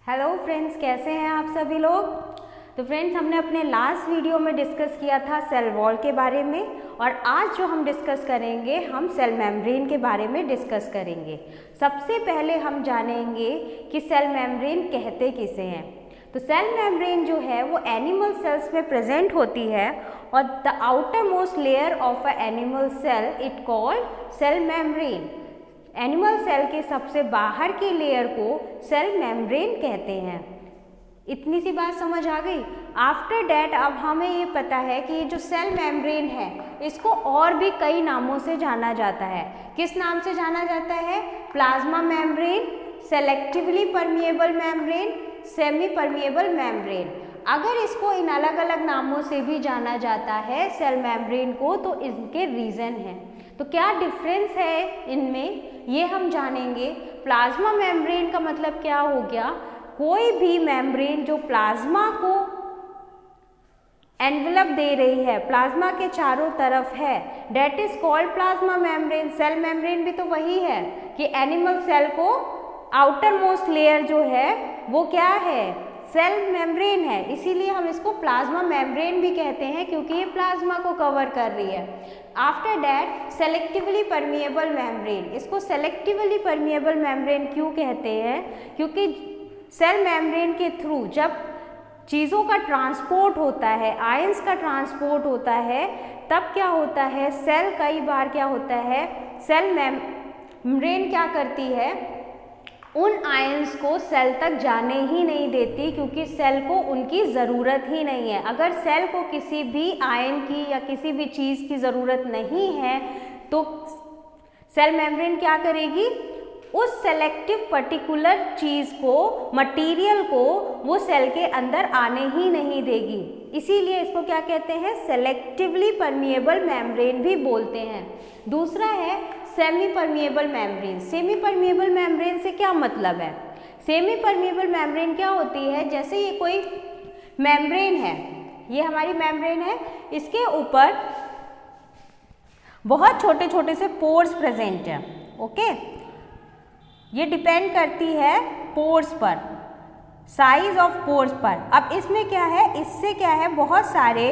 Hello friends, कैसे हैं आप सभी लोग। तो फ्रेंड्स, हमने अपने लास्ट वीडियो में डिस्कस किया था सेल वॉल के बारे में और आज जो हम डिस्कस करेंगे हम सेल मेम्ब्रेन के बारे में डिस्कस करेंगे। सबसे पहले हम जानेंगे कि सेल मेम्ब्रेन कहते किसे हैं। तो सेल मेम्ब्रेन जो है वो एनिमल सेल्स में प्रेजेंट होती है और the outer most layer of a animal cell it called cell membrane. Animal cell के सबसे बाहर की लेयर को सेल मेम्ब्रेन कहते हैं। इतनी सी बात समझ आ गई। आफ्टर डैट अब हमें ये पता है कि ये जो सेल मेम्ब्रेन है इसको और भी कई नामों से जाना जाता है। किस नाम से जाना जाता है? Plasma membrane, selectively permeable membrane, semi permeable membrane. अगर इसको इन अलग अलग नामों से भी जाना जाता है सेल मेम्ब्रेन को, तो इनके रीज़न हैं। तो क्या डिफरेंस है इनमें ये हम जानेंगे। प्लाज्मा मेम्ब्रेन का मतलब क्या हो गया? कोई भी मेम्ब्रेन जो प्लाज्मा को एनवेलप दे रही है, प्लाज्मा के चारों तरफ है, that is called plasma membrane. Cell membrane भी तो वही है कि एनिमल सेल को आउटर मोस्ट लेयर जो है वो क्या है? सेल मेम्ब्रेन है। इसीलिए हम इसको प्लाज्मा मेम्ब्रेन भी कहते हैं क्योंकि ये प्लाज्मा को कवर कर रही है। After that selectively permeable membrane. इसको सेलेक्टिवली परमिएबल मेम्ब्रेन क्यों कहते हैं? क्योंकि सेल मेम्ब्रेन के थ्रू जब चीज़ों का ट्रांसपोर्ट होता है, आयंस का ट्रांसपोर्ट होता है, तब क्या होता है, सेल कई बार क्या होता है, सेल मेम्ब्रेन क्या करती है, उन आयंस को सेल तक जाने ही नहीं देती क्योंकि सेल को उनकी ज़रूरत ही नहीं है। अगर सेल को किसी भी आयन की या किसी भी चीज़ की ज़रूरत नहीं है तो सेल मेम्ब्रेन क्या करेगी? उस सेलेक्टिव पर्टिकुलर चीज़ को, मटेरियल को वो सेल के अंदर आने ही नहीं देगी। इसीलिए इसको क्या कहते हैं? सेलेक्टिवली परमिएबल मेम्ब्रेन भी बोलते हैं। दूसरा है semi permeable membrane. Semi permeable membrane से क्या मतलब है? सेमी परमिएबल मेम्ब्रेन क्या होती है? जैसे ये कोई मेम्ब्रेन है, ये हमारी मेम्ब्रेन है, इसके ऊपर बहुत छोटे छोटे से पोर्स प्रेजेंट है। ओके, ये डिपेंड करती है पोर्स पर, साइज ऑफ पोर्स पर। अब इसमें क्या है, इससे क्या है, बहुत सारे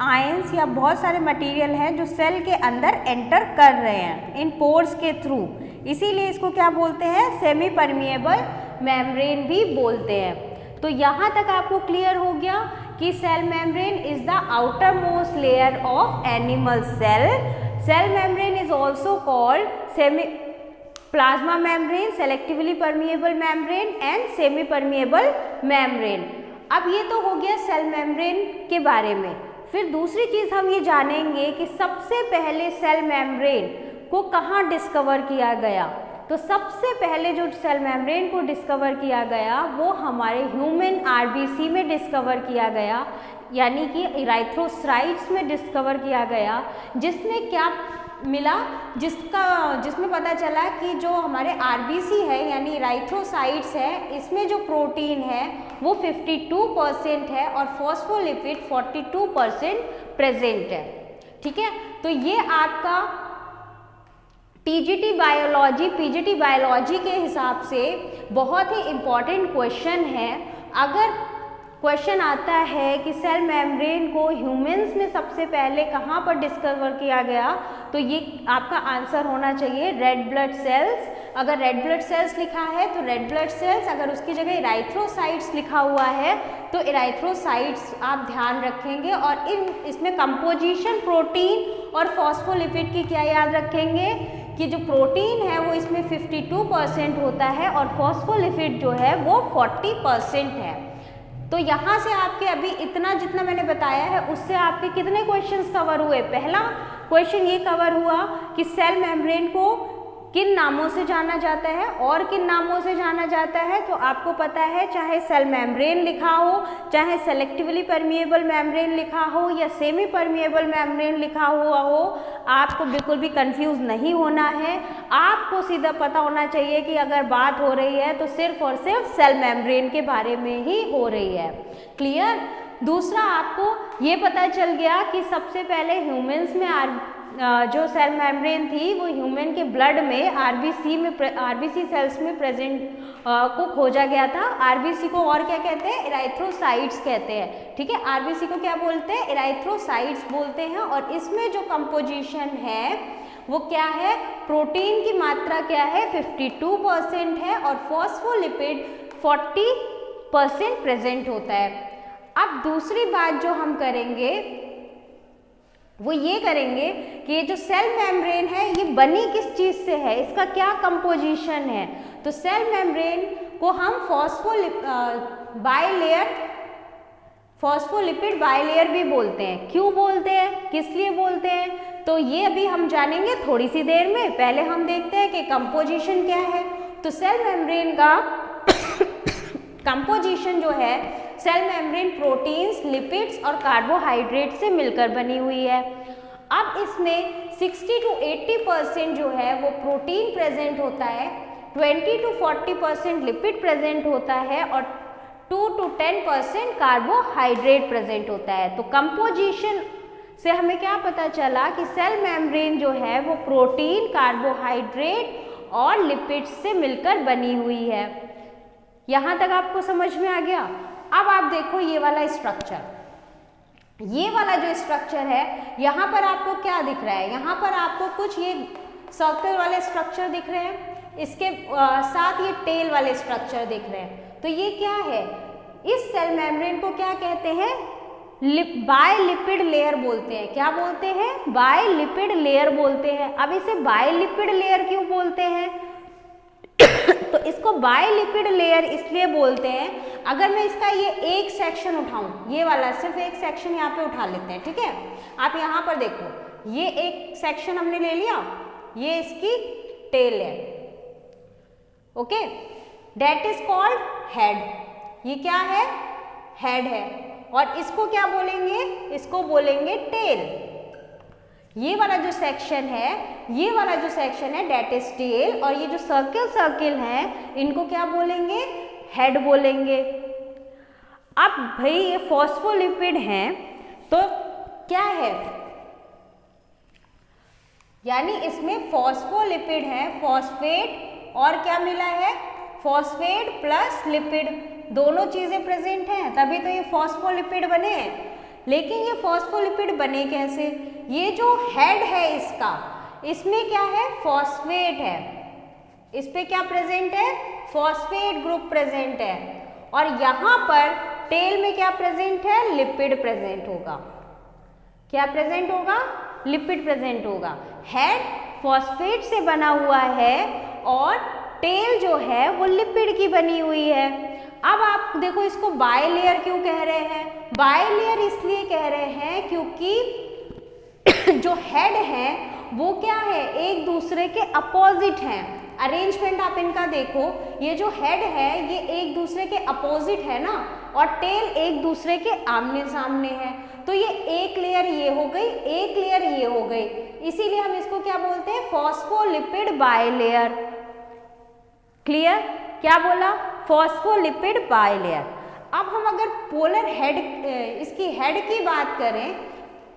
आयंस या बहुत सारे मटेरियल हैं जो सेल के अंदर एंटर कर रहे हैं इन पोर्स के थ्रू। इसीलिए इसको क्या बोलते हैं? सेमी परमिएबल मेम्ब्रेन भी बोलते हैं। तो यहाँ तक आपको क्लियर हो गया कि cell membrane is the outer most layer of animal cell. Cell membrane is also called semi plasma membrane, selectively permeable membrane and semi permeable membrane. अब ये तो हो गया सेल मेम्ब्रेन के बारे में। फिर दूसरी चीज़ हम ये जानेंगे कि सबसे पहले सेल मेम्ब्रेन को कहाँ डिस्कवर किया गया। तो सबसे पहले जो सेल मेम्ब्रेन को डिस्कवर किया गया वो हमारे ह्यूमन आरबीसी में डिस्कवर किया गया, यानी कि इराइथ्रोसाइट्स में डिस्कवर किया गया। जिसमें क्या मिला? जिसमें पता चला कि जो हमारे आरबीसी है यानी इराइथ्रोसाइट्स है, इसमें जो प्रोटीन है वो 52% है और फॉस्फोलिपिड 42% प्रेजेंट है। ठीक है, तो ये आपका टीजीटी बायोलॉजी, पीजीटी बायोलॉजी के हिसाब से बहुत ही इम्पॉर्टेंट क्वेश्चन है। अगर क्वेश्चन आता है कि सेल मेम्ब्रेन को ह्यूमंस में सबसे पहले कहाँ पर डिस्कवर किया गया, तो ये आपका आंसर होना चाहिए रेड ब्लड सेल्स। अगर रेड ब्लड सेल्स लिखा है तो रेड ब्लड सेल्स, अगर उसकी जगह इराइथ्रोसाइट्स लिखा हुआ है तो इराइथ्रोसाइट्स आप ध्यान रखेंगे। और इसमें कंपोजिशन प्रोटीन और फॉस्फोलिपिड की क्या याद रखेंगे कि जो प्रोटीन है वो इसमें 52% होता है और फॉस्फोलिपिड जो है वो 40% है। तो यहाँ से आपके अभी इतना जितना मैंने बताया है उससे आपके कितने क्वेश्चंस कवर हुए? पहला क्वेश्चन ये कवर हुआ कि सेल मेम्ब्रेन को किन नामों से जाना जाता है और किन नामों से जाना जाता है। तो आपको पता है, चाहे सेल मेम्ब्रेन लिखा हो, चाहे सेलेक्टिवली परमिएबल मेम्ब्रेन लिखा हो या सेमी परमिएबल मेम्ब्रेन लिखा हुआ हो, आपको बिल्कुल भी कंफ्यूज नहीं होना है। आपको सीधा पता होना चाहिए कि अगर बात हो रही है तो सिर्फ और सिर्फ सेल मेम्ब्रेन के बारे में ही हो रही है। क्लियर? दूसरा, आपको ये पता चल गया कि सबसे पहले ह्यूमंस में जो सेल मेम्ब्रेन थी वो ह्यूमन के ब्लड में आरबीसी सेल्स में प्रेजेंट को खोजा गया था। आरबीसी को और क्या कहते हैं? इराइथ्रोसाइट्स कहते हैं। ठीक है, आरबीसी को क्या बोलते हैं? इराइथ्रोसाइट्स बोलते हैं। और इसमें जो कंपोजिशन है वो क्या है? प्रोटीन की मात्रा क्या है? 52% है और फॉस्फोलिपिड 40% प्रेजेंट होता है। अब दूसरी बात जो हम करेंगे वो ये करेंगे कि ये जो सेल मेम्ब्रेन है ये बनी किस चीज़ से है, इसका क्या कंपोजिशन है। तो सेल मेम्ब्रेन को हम फॉस्फोलिपिड बाइलेयर भी बोलते हैं। क्यों बोलते हैं, किस लिए बोलते हैं, तो ये अभी हम जानेंगे थोड़ी सी देर में। पहले हम देखते हैं कि कंपोजिशन क्या है। तो सेल मेम्ब्रेन का कंपोजिशन जो है, सेल मेम्ब्रेन प्रोटीन्स, लिपिड्स और कार्बोहाइड्रेट से मिलकर बनी हुई है। अब इसमें 60 to 80% जो है वो प्रोटीन प्रेजेंट होता है, 20 to 40% लिपिड प्रेजेंट होता है और 2 to 10% कार्बोहाइड्रेट प्रेजेंट होता है। तो कंपोजिशन से हमें क्या पता चला कि सेल मेम्ब्रेन जो है वो प्रोटीन, कार्बोहाइड्रेट और लिपिड्स से मिलकर बनी हुई है। यहाँ तक आपको समझ में आ गया। अब आप देखो ये वाला स्ट्रक्चर, ये वाला जो स्ट्रक्चर है, यहाँ पर आपको क्या दिख रहा है? यहाँ पर आपको कुछ ये सर्कल वाले स्ट्रक्चर दिख रहे हैं, इसके साथ ये टेल वाले स्ट्रक्चर दिख रहे हैं। तो ये क्या है? इस सेल मेम्ब्रेन को क्या कहते हैं? बायलिपिड लेयर बोलते हैं। क्या बोलते हैं? बायलिपिड लेयर बोलते हैं। अब इसे बायलिपिड लेयर क्यों बोलते हैं? तो इसको बायलिपिड लेयर इसलिए बोलते हैं, अगर मैं इसका ये एक सेक्शन उठाऊं, ये वाला सिर्फ एक सेक्शन यहाँ पे उठा लेते हैं। ठीक है, आप यहाँ पर देखो, ये एक सेक्शन हमने ले लिया, ये इसकी टेल है। Okay, that is called head. ये क्या है? हेड है। और इसको क्या बोलेंगे? इसको बोलेंगे टेल। ये वाला जो सेक्शन है, ये वाला जो सेक्शन है डेट इज टेल, और ये जो सर्किल है इनको क्या बोलेंगे? हेड बोलेंगे। अब भाई ये फॉस्फोलिपिड हैं तो क्या है? यानी इसमें फॉस्फोलिपिड है, फॉस्फेट और क्या मिला है? फॉस्फेट प्लस लिपिड, दोनों चीजें प्रेजेंट हैं, तभी तो ये फॉस्फोलिपिड बने हैं। लेकिन ये फॉस्फोलिपिड बने कैसे? ये जो हेड है इसका, इसमें क्या है? फॉस्फेट है। इस पे क्या प्रेजेंट है? फॉस्फेट ग्रुप प्रेजेंट है। और यहाँ पर टेल में क्या प्रेजेंट है? लिपिड प्रेजेंट होगा। क्या प्रेजेंट होगा? लिपिड प्रेजेंट होगा। हेड फॉस्फेट से बना हुआ है और टेल जो है वो लिपिड की बनी हुई है। अब आप देखो इसको बायलेयर क्यों कह रहे हैं? बायलेयर इसलिए कह रहे हैं क्योंकि जो हेड है वो क्या है? एक दूसरे के अपोजिट हैं। अरेंजमेंट आप इनका देखो, ये जो हेड है ये एक दूसरे के अपोजिट है ना, और टेल एक दूसरे के आमने सामने है। तो ये एक लेयर ये हो गई, एक लेयर ये हो गई, इसीलिए हम इसको क्या बोलते हैं? Phospholipid bilayer. क्लियर? क्या बोला? Phospholipid bilayer. अब हम अगर पोलर हेड, इसकी हेड की बात करें,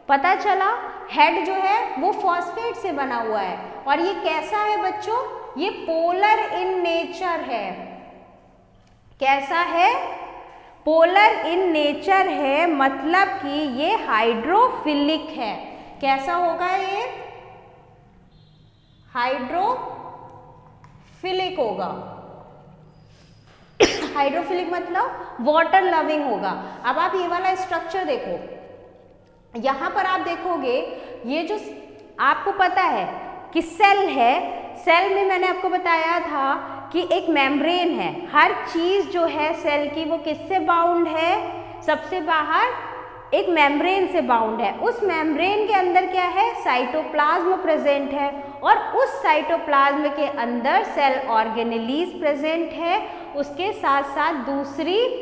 पता चला हेड जो है वो फॉस्फेट से बना हुआ है। और ये कैसा है बच्चों? ये पोलर इन नेचर है। कैसा है? पोलर इन नेचर है, मतलब कि ये हाइड्रोफिलिक है। कैसा होगा ये? हाइड्रोफिलिक होगा। हाइड्रोफिलिक मतलब वाटर लविंग होगा। अब आप ये वाला स्ट्रक्चर देखो, यहाँ पर आप देखोगे ये जो आपको पता है कि सेल है, सेल में मैंने आपको बताया था कि एक मेम्ब्रेन है। हर चीज जो है सेल की वो किससे बाउंड है? सबसे बाहर एक मेम्ब्रेन से बाउंड है। उस मेम्ब्रेन के अंदर क्या है? साइटोप्लाज्म प्रेजेंट है, और उस साइटोप्लाज्म के अंदर सेल ऑर्गेनेलीज प्रेजेंट है। उसके साथ साथ दूसरी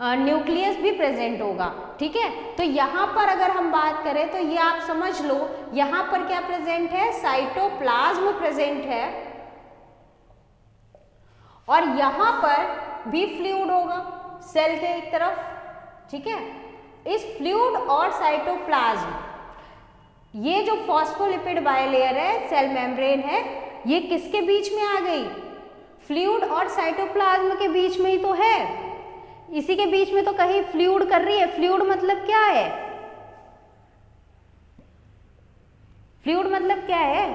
न्यूक्लियस भी प्रेजेंट होगा। ठीक है, तो यहाँ पर अगर हम बात करें तो ये आप समझ लो, यहाँ पर क्या प्रेजेंट है? साइटोप्लाज्म प्रेजेंट है, और यहाँ पर भी फ्लूइड होगा सेल के एक तरफ। ठीक है, इस फ्लूइड और साइटोप्लाज्म ये जो फॉस्फोलिपिड बायलेयर है, सेल मेम्ब्रेन है, ये किसके बीच में आ गई? फ्लूइड और साइटोप्लाज्म के बीच में ही तो है। इसी के बीच में तो कहीं फ्लूइड कर रही है। फ्लूइड मतलब क्या है? फ्लूइड मतलब क्या है?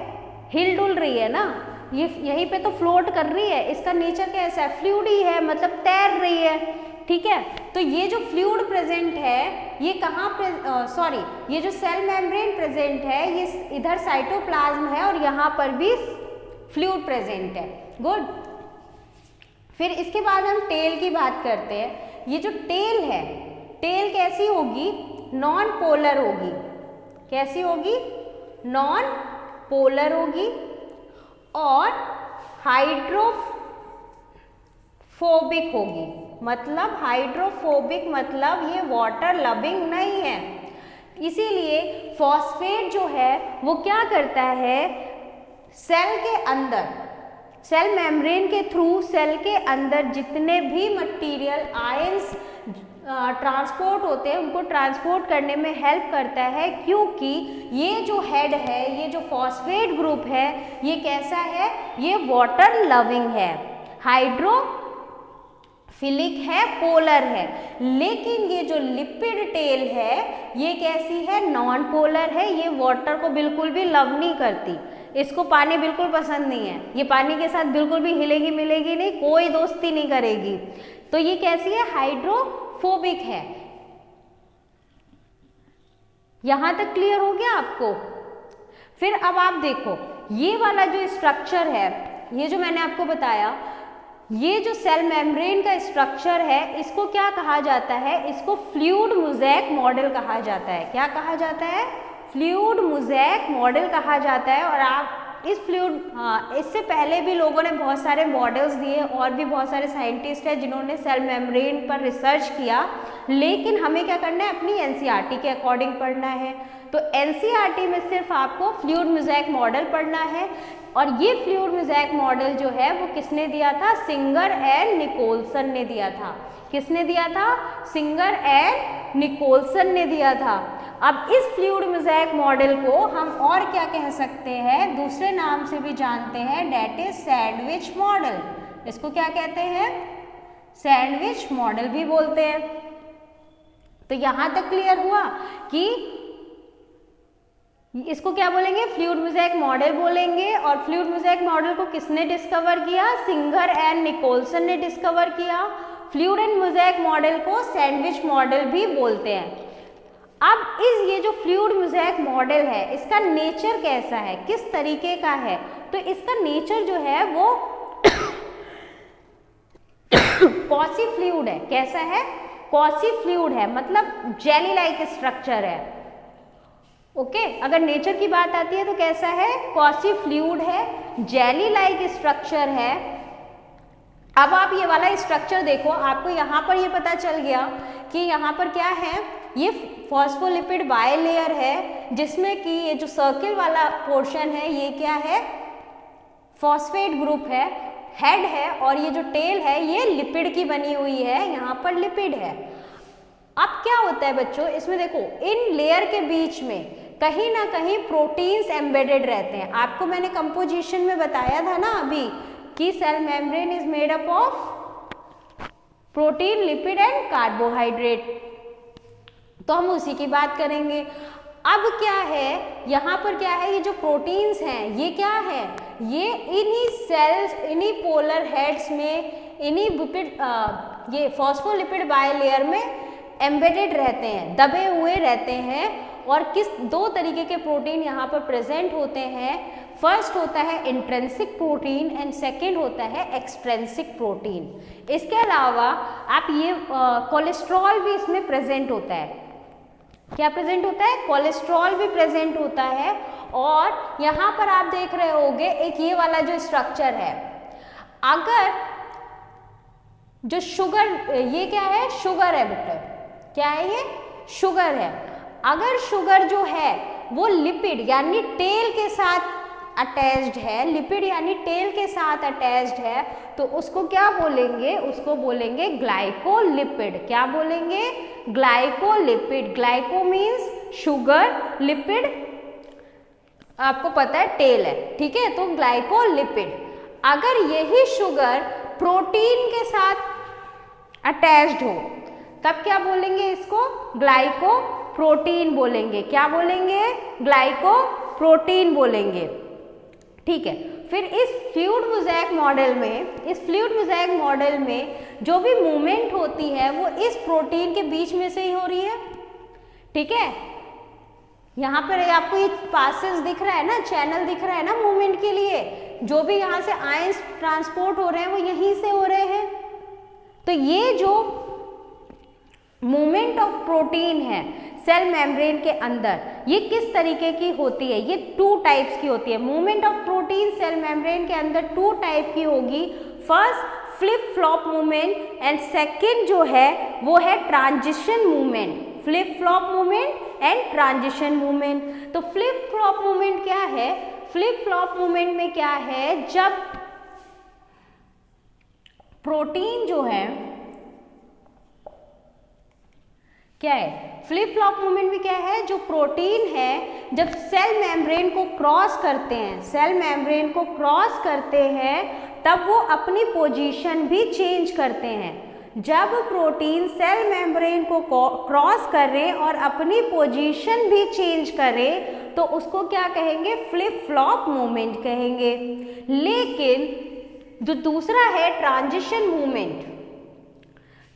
हिल डुल रही है ना, ये यहीं पे तो फ्लोट कर रही है। इसका नेचर कैसा है? फ्लूइड ही है, मतलब तैर रही है, ठीक है। तो ये जो फ्लूइड प्रेजेंट है, ये कहाँ सॉरी, ये जो सेल मेम्ब्रेन प्रेजेंट है, ये इधर साइटोप्लाज्म है और यहाँ पर भी फ्लूइड प्रेजेंट है। गुड। फिर इसके बाद हम टेल की बात करते हैं। ये जो टेल है, टेल कैसी होगी? नॉन पोलर होगी। कैसी होगी? नॉन पोलर होगी और हाइड्रोफोबिक होगी। मतलब हाइड्रोफोबिक मतलब ये वाटर लविंग नहीं है। इसीलिए फॉस्फेट जो है वो क्या करता है? सेल के अंदर, सेल मेम्ब्रेन के थ्रू सेल के अंदर जितने भी मटेरियल आयंस ट्रांसपोर्ट होते हैं, उनको ट्रांसपोर्ट करने में हेल्प करता है, क्योंकि ये जो हेड है, ये जो फॉस्फेट ग्रुप है, ये कैसा है? ये वाटर लविंग है, हाइड्रोफिलिक है, पोलर है। लेकिन ये जो लिपिड टेल है, ये कैसी है? नॉन पोलर है। ये वाटर को बिल्कुल भी लव नहीं करती, इसको पानी बिल्कुल पसंद नहीं है, ये पानी के साथ बिल्कुल भी हिलेगी मिलेगी नहीं, कोई दोस्ती नहीं करेगी। तो ये कैसी है? हाइड्रोफोबिक है। यहां तक क्लियर हो गया आपको? फिर अब आप देखो, ये वाला जो स्ट्रक्चर है, ये जो मैंने आपको बताया, ये जो सेल मेम्ब्रेन का स्ट्रक्चर है, इसको क्या कहा जाता है? इसको फ्लूइड मोज़ेक मॉडल कहा जाता है। क्या कहा जाता है? फ्लूइड मोज़ेक मॉडल कहा जाता है। और आप इस फ्लूइड, इससे पहले भी लोगों ने बहुत सारे मॉडल्स दिए और भी बहुत सारे साइंटिस्ट हैं जिन्होंने सेल मेम्ब्रेन पर रिसर्च किया, लेकिन हमें क्या करना है? अपनी एनसीईआरटी के अकॉर्डिंग पढ़ना है। तो एनसीईआरटी में सिर्फ आपको फ्लूइड मोज़ेक मॉडल पढ़ना है। और ये फ्लूइड मोज़ेक मॉडल जो है वो किसने दिया था? सिंगर एंड निकोलसन ने दिया था। किसने दिया था? सिंगर एंड निकोलसन ने दिया था। अब इस फ्लूइड मोज़ेक मॉडल को हम और क्या कह सकते हैं? दूसरे नाम से भी जानते हैं, डेट इज सैंडविच मॉडल। इसको क्या कहते हैं? सैंडविच मॉडल भी बोलते हैं। तो यहां तक क्लियर हुआ कि इसको क्या बोलेंगे? फ्लूइड मोज़ेक मॉडल बोलेंगे। और फ्लूइड मोज़ेक मॉडल को किसने डिस्कवर किया? सिंगर एंड निकोलसन ने डिस्कवर किया। फ्लूइड एंड मोज़ेक मॉडल को सैंडविच मॉडल भी बोलते हैं। अब ये जो फ्लूइड मोज़ेक मॉडल है, इसका नेचर कैसा है? किस तरीके का है? तो इसका नेचर जो है वो कॉसी फ्लूइड है। कैसा है? कॉसी फ्लूइड है, मतलब जेली लाइक स्ट्रक्चर है। ओके, अगर नेचर की बात आती है तो कैसा है? कॉसी फ्लूइड है, जेली लाइक स्ट्रक्चर है। अब आप ये वाला स्ट्रक्चर देखो, आपको यहाँ पर ये पता चल गया कि यहाँ पर क्या है? ये फॉस्फोलिपिड बायलेयर है, जिसमें कि ये जो सर्किल वाला पोर्शन है, ये क्या है? फॉस्फेट ग्रुप है, हेड है, और ये जो टेल है ये लिपिड की बनी हुई है, यहाँ पर लिपिड है। अब क्या होता है बच्चों, इसमें देखो, इन लेयर के बीच में कहीं ना कहीं प्रोटीन्स एम्बेडेड रहते हैं। आपको मैंने कंपोजिशन में बताया था ना अभी कि cell membrane is made up of protein, lipid and carbohydrate. तो हम उसी की बात करेंगे। अब क्या है, यहाँ पर क्या है? ये जो प्रोटीन्स हैं, ये क्या है? ये इन्हीं सेल्स, इन्हीं पोलर हेड्स में, इन्हीं लिपिड, ये फॉस्फोलिपिड बायलेयर में एम्बेडेड रहते हैं, दबे हुए रहते हैं। और किस दो तरीके के प्रोटीन यहाँ पर प्रेजेंट होते हैं? फर्स्ट होता है इंट्रिंसिक प्रोटीन एंड सेकेंड होता है एक्सट्रिंसिक प्रोटीन। इसके अलावा आप ये कोलेस्ट्रॉल भी इसमें प्रेजेंट होता है। क्या प्रेजेंट होता है? कोलेस्ट्रॉल भी प्रेजेंट होता है। और यहाँ पर आप देख रहे होंगे एक ये वाला जो स्ट्रक्चर है, अगर जो शुगर, ये क्या है? शुगर है बेटा, क्या है ये? शुगर है। अगर शुगर जो है वो लिपिड यानी टेल के साथ अटैच्ड है, लिपिड यानी टेल के साथ अटैच्ड है, तो उसको क्या बोलेंगे? उसको बोलेंगे ग्लाइकोलिपिड। क्या बोलेंगे? Glycolipid. Glyco means sugar, lipid आपको पता है टेल है, ठीक है। तो ग्लाइकोलिपिड, अगर यही शुगर प्रोटीन के साथ अटैच्ड हो तब क्या बोलेंगे, इसको ग्लाइकोप्रोटीन बोलेंगे। क्या बोलेंगे, ग्लाइकोप्रोटीन बोलेंगे, ठीक है। फिर इस फ्लूइड मोज़ेक मॉडल में जो भी मूवमेंट होती है वो इस प्रोटीन के बीच में से ही हो रही है, ठीक है। यहाँ पर आपको ये पासेस दिख रहा है ना, चैनल दिख रहा है ना मूवमेंट के लिए, जो भी यहाँ से आयंस ट्रांसपोर्ट हो रहे हैं वो यहीं से हो रहे हैं। तो ये जो मूवमेंट ऑफ प्रोटीन है सेल मेम्ब्रेन के अंदर, ये किस तरीके की होती है, ये 2 टाइप्स की होती है। Movement of protein cell membrane के अंदर 2 टाइप की होगी। First flip flop movement and second जो है वो है transition movement. Flip flop movement and transition movement. तो फ्लिप फ्लॉप मूवमेंट क्या है, फ्लिप फ्लॉप मूवमेंट में क्या है, जब प्रोटीन जो है क्या है, फ्लिप फ्लॉप मूवमेंट में क्या है, जो प्रोटीन है जब सेल मेम्ब्रेन को क्रॉस करते हैं, सेल मेम्ब्रेन को क्रॉस करते हैं तब वो अपनी पोजीशन भी चेंज करते हैं। जब प्रोटीन सेल मेम्ब्रेन को क्रॉस करे और अपनी पोजीशन भी चेंज करे तो उसको क्या कहेंगे, फ्लिप फ्लॉप मूवमेंट कहेंगे। लेकिन जो दूसरा है ट्रांजिशन मूवमेंट,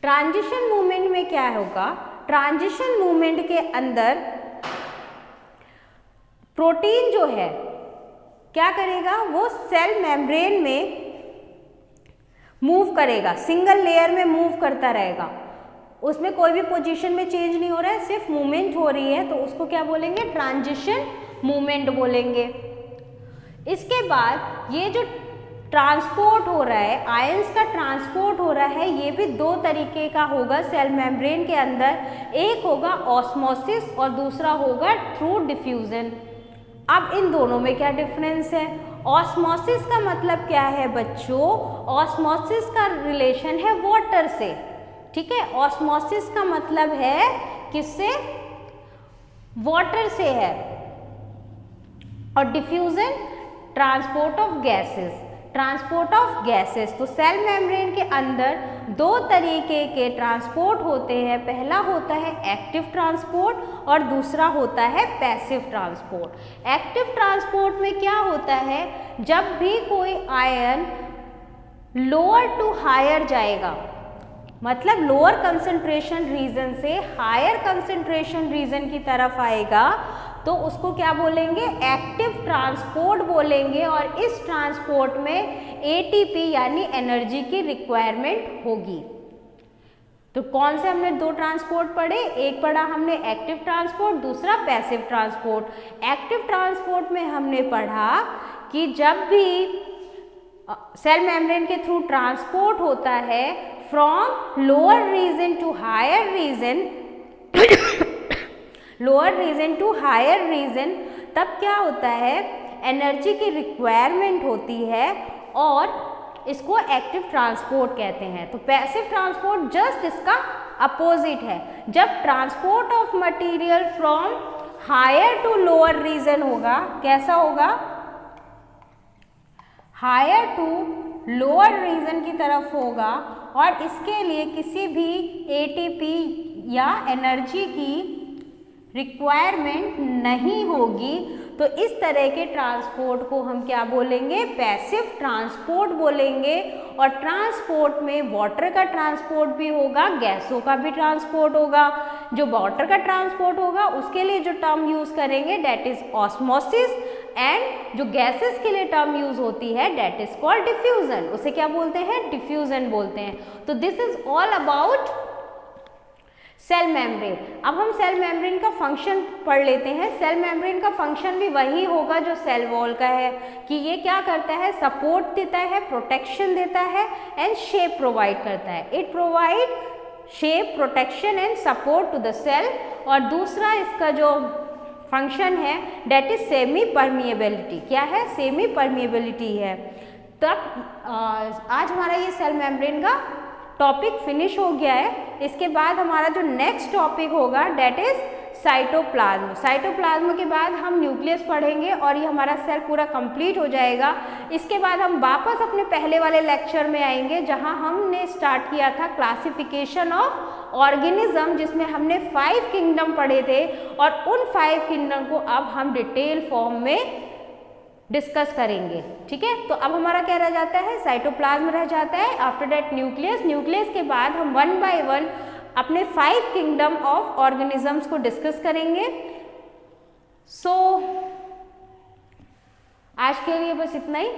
ट्रांजिशन मूवमेंट में क्या होगा, ट्रांजिशन मूवमेंट के अंदर प्रोटीन जो है क्या करेगा, वो सेल मेम्ब्रेन में मूव करेगा, सिंगल लेयर में मूव करता रहेगा, उसमें कोई भी पोजीशन में चेंज नहीं हो रहा है, सिर्फ मूवमेंट हो रही है, तो उसको क्या बोलेंगे, ट्रांजिशन मूवमेंट बोलेंगे। इसके बाद ये जो ट्रांसपोर्ट हो रहा है, आयंस का ट्रांसपोर्ट हो रहा है, ये भी 2 तरीके का होगा सेल मेम्ब्रेन के अंदर। एक होगा ऑस्मोसिस और दूसरा होगा थ्रू डिफ्यूजन। अब इन दोनों में क्या डिफरेंस है, ऑस्मोसिस का मतलब क्या है बच्चों, ऑस्मोसिस का रिलेशन है वाटर से, ठीक है। ऑस्मोसिस का मतलब है किससे, वाटर से है। और diffusion transport of gases, transport of gases. तो सेल मेम्ब्रेन के अंदर 2 तरीके के ट्रांसपोर्ट होते हैं, पहला होता है एक्टिव ट्रांसपोर्ट और दूसरा होता है पैसिव ट्रांसपोर्ट। एक्टिव ट्रांसपोर्ट में क्या होता है, जब भी कोई आयन लोअर टू हायर जाएगा, मतलब लोअर कंसंट्रेशन रीजन से हायर कंसंट्रेशन रीजन की तरफ आएगा, तो उसको क्या बोलेंगे, एक्टिव ट्रांसपोर्ट बोलेंगे। और इस ट्रांसपोर्ट में एटीपी यानी एनर्जी की रिक्वायरमेंट होगी। तो कौन से हमने 2 ट्रांसपोर्ट पढ़े, एक पढ़ा हमने एक्टिव ट्रांसपोर्ट, दूसरा पैसिव ट्रांसपोर्ट। एक्टिव ट्रांसपोर्ट में हमने पढ़ा कि जब भी सेल मेम्ब्रेन के थ्रू ट्रांसपोर्ट होता है from lower region to higher region, lower region to higher region, तब क्या होता है, एनर्जी की रिक्वायरमेंट होती है और इसको एक्टिव ट्रांसपोर्ट कहते हैं। तो पैसिव ट्रांसपोर्ट जस्ट इसका अपोजिट है। जब transport of material from higher to lower region होगा, कैसा होगा, हायर टू लोअर रीजन की तरफ होगा और इसके लिए किसी भी एटीपी या एनर्जी की रिक्वायरमेंट नहीं होगी। तो इस तरह के ट्रांसपोर्ट को हम क्या बोलेंगे, पैसिव ट्रांसपोर्ट बोलेंगे। और ट्रांसपोर्ट में वाटर का ट्रांसपोर्ट भी होगा, गैसों का भी ट्रांसपोर्ट होगा। जो वाटर का ट्रांसपोर्ट होगा उसके लिए जो टर्म यूज करेंगे डेट इज ऑस्मोसिस, एंड जो गैसेस के लिए टर्म यूज होती है डेट इज कॉल्ड डिफ्यूजन। उसे क्या बोलते हैं, डिफ्यूजन बोलते हैं। तो this is all about cell membrane. अब हम सेल मेम्ब्रेन का फंक्शन पढ़ लेते हैं। सेल मेम्ब्रेन का फंक्शन भी वही होगा जो सेल वॉल का है, कि ये क्या करता है, सपोर्ट देता है, प्रोटेक्शन देता है एंड शेप प्रोवाइड करता है। It provide shape, protection and support to the cell. और दूसरा इसका जो फंक्शन है डेट इज सेमी परमिएबिलिटी। क्या है, सेमी परमिएबिलिटी है। तब आज हमारा ये सेल मेम्ब्रेन का टॉपिक फिनिश हो गया है। इसके बाद हमारा जो नेक्स्ट टॉपिक होगा डेट इज साइटोप्लाज्म। साइटोप्लाज्म के बाद हम न्यूक्लियस पढ़ेंगे और ये हमारा सेल पूरा कंप्लीट हो जाएगा। इसके बाद हम वापस अपने पहले वाले लेक्चर में आएंगे जहां हमने स्टार्ट किया था क्लासिफिकेशन ऑफ ऑर्गेनिज्म, जिसमें हमने 5 किंगडम पढ़े थे और उन 5 किंगडम को अब हम डिटेल फॉर्म में डिस्कस करेंगे। ठीक है, तो अब हमारा क्या रह जाता है, साइटोप्लाज्म रह जाता है, आफ्टर दैट न्यूक्लियस। न्यूक्लियस के बाद हम 1 बाय 1 अपने 5 किंगडम ऑफ ऑर्गेनिजम्स को डिस्कस करेंगे। आज के लिए बस इतना ही।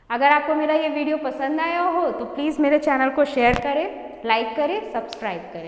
अगर आपको मेरा ये वीडियो पसंद आया हो तो प्लीज़ मेरे चैनल को शेयर करें, लाइक करें, सब्सक्राइब करें।